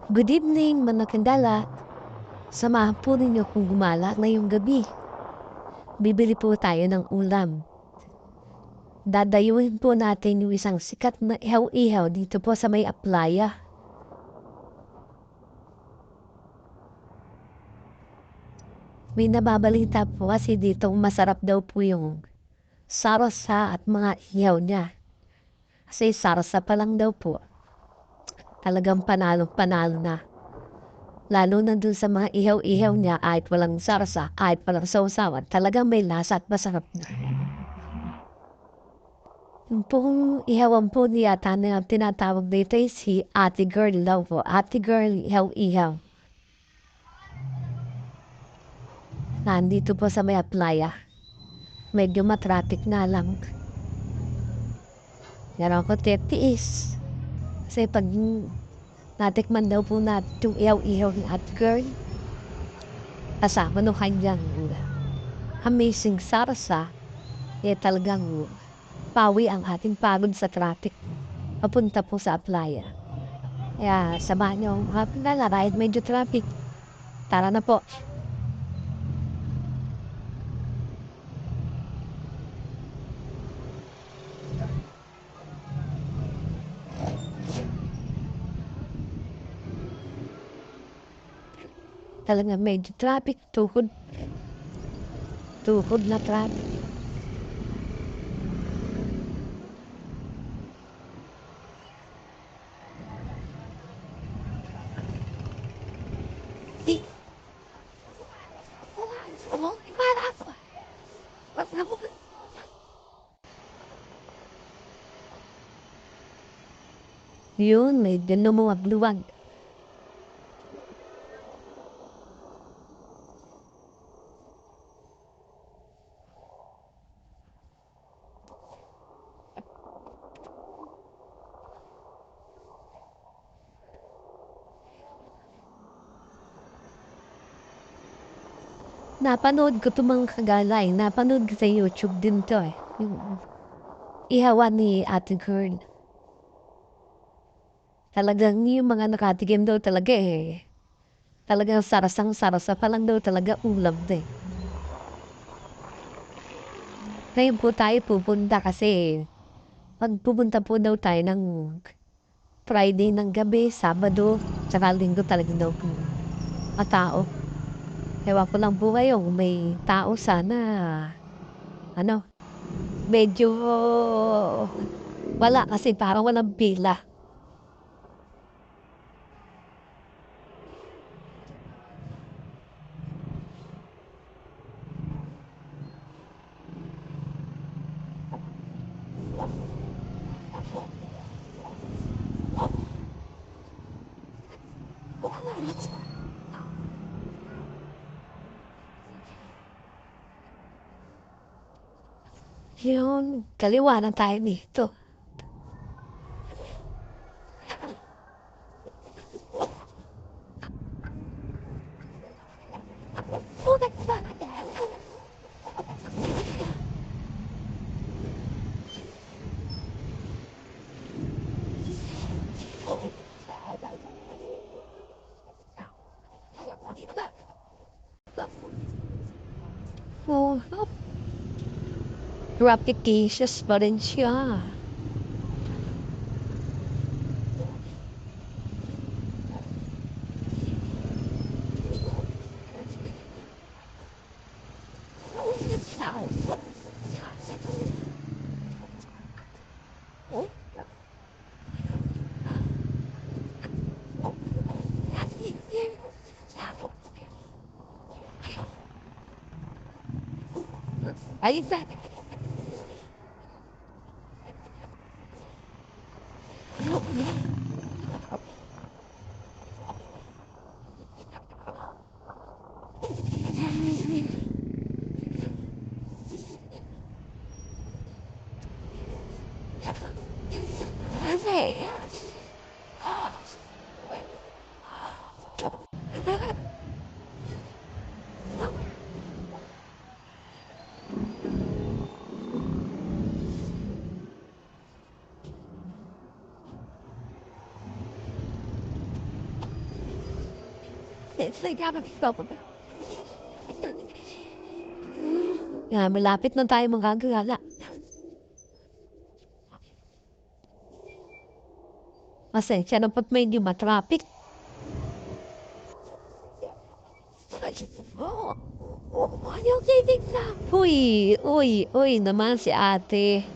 Good evening, mga kandala. Samahan po ninyo kung gumala ngayong gabi. Bibili po tayo ng ulam. Dadayuhin po natin yung isang sikat na ihaw-ihaw dito po sa may aplaya. May nababalita po kasi dito masarap daw po yung sarsa at mga ihaw niya. Kasi sarsa pa lang daw po. Talagang panalo-panalo na. Lalo na dun sa mga ihaw-ihaw niya kahit walang sarsa, kahit walang sausawan, talagang may lasa at masarap na. Yung pong ihawan po ni yata na tinatawag dito ay si Ate Girl daw po. Ate Girl, ihaw-ihaw. Nandito po sa may playa. Medyo matraffic na lang. Yan ako tetiis. Kasi pag natikman daw po natin yung ihaw-ihaw ni Ate Girl, kasama nung kanyang amazing sarsa, talagang pawi ang ating pagod sa traffic. Papunta po sa playa. Kaya samahan niyo mga pinala kahit medyo traffic. Tara na po. Talagang medyo traffic, tuhod na traffic. Di, para ako. Wag na mo. Yun, medyo lumuwag-luwag. Napanood ko itong mga kagalay. Napanood ko sa YouTube din to eh. Yung ihawan ni Ate Girl. Talagang yung mga nakatikim daw talaga eh. Talagang sarasang-sarasa pa lang daw talaga ulam din. Ngayon po tayo pupunta kasi pag pupunta po daw tayo ng Friday ng gabi, Sabado, tsaka Linggo talaga daw po tao. Ewan ko lang po kayo kung may tao sana, ano, medyo wala kasi parang walang pila. Yun, kaliwa na tayo dito. Oh, rapid pa rin siya. Ay, Yan, malapit na tayo magagala. Pasensya na po't medyo matraffic. Ayaw titig na. Uy naman si ate.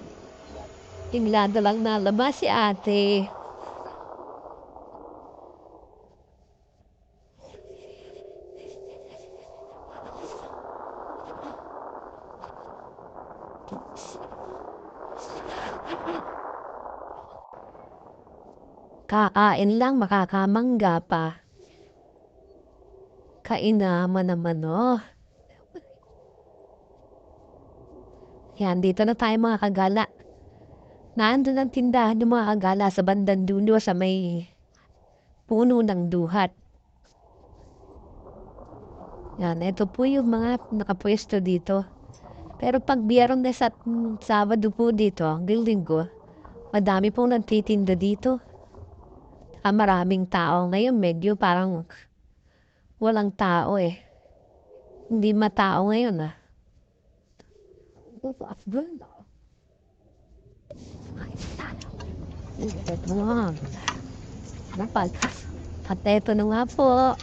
Tinglada lang nalabas si ate. Kakain lang, makakamangga pa. Kainaman naman, oh. Yan, dito na tayo mga kagala. Nandun ang tindahan ng mga kagala sa bandang dulo sa may puno ng duhat. Yan, ito po yung mga nakapwesto dito. Pero pag Biyernes at Sabado po dito, hanggang Linggo, madami pong nagtitinda dito. Maraming tao. Ngayon medyo parang walang tao eh. Hindi matao ngayon ah. At eto na nga po.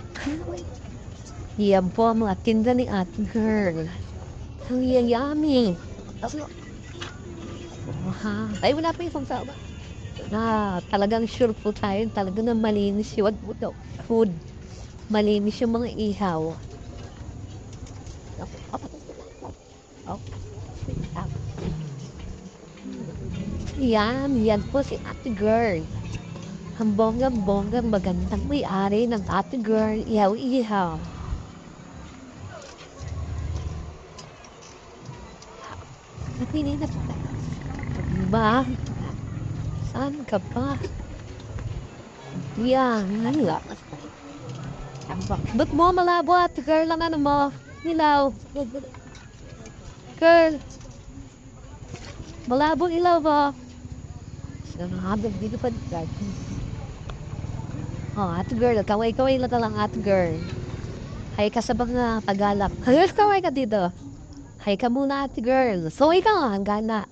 Yan po ang mga tinda ni Ate Girl. Ang yayami. Ay, wala pa yung pagsawa. Talagang sure po tayo. Talagang malinis yung food. Malinis yung mga ihaw. Yan po si Ate Girl. Ang bonggang magandang may-ari ng Ate Girl. Ihaw-ihaw. Napili na pa. Ba? Saan ka pa? Yan, nga. Ba't mo malabo Ate Girl lang ano mo? Ilaw. Girl. Malabo ilaw ba? Habang dito pa dito. Oh, Ate Girl. Kaway-kaway lang Ate Girl. Hay ka sa mga pagalap. Kaway ka dito. Hay ka muna Ate Girl. So, ikaw ang gana.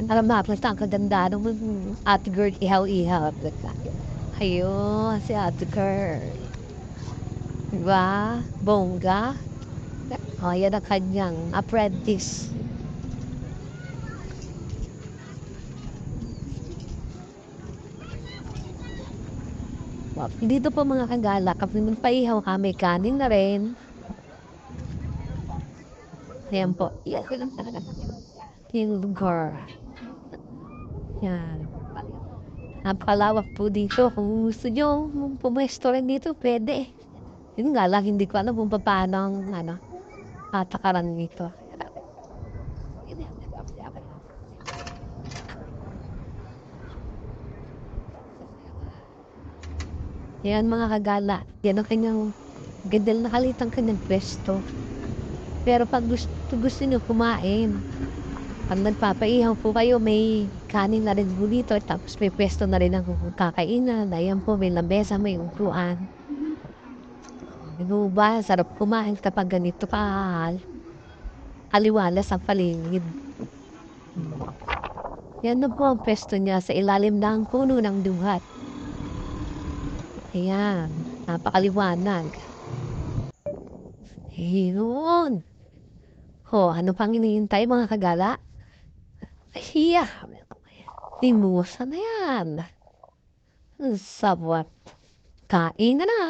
Alam na, ang kaganda ng Ate Girl. Ihaw-ihaw. Ayun, si Ate Girl. Diba? Bongga. O, yan ang kanyang apprentice. Dito po mga kagala, kapag nagpaihaw kami, kanin na rin. Ayan po. Yung lugar. Yan. Napalawak po dito. Kung gusto nyo pumesto rin dito, pwede. Yun nga lang, hindi ko alam kung paano ang patakaran nito. Yan mga kagala. Yan ang kanyang gandal na kalitang kanyang pwesto. Pero pag gusto nyo kumain, pag nagpapaihaw po kayo, may kanin na rin po dito. Tapos may pwesto na rin ang kakainan. Ayan po, may lamesa, may upuan. Ano ba? Sarap kumain kapag ganito ka. Aliwalas ang paligid. Yan na po ang pwesto niya sa ilalim ng puno ng duhat. Ayan, napakaliwanag. Ayun. Ano pang hinihintay mga kagala? Hiya. Limusan na yan. Sabwat. Kain na na.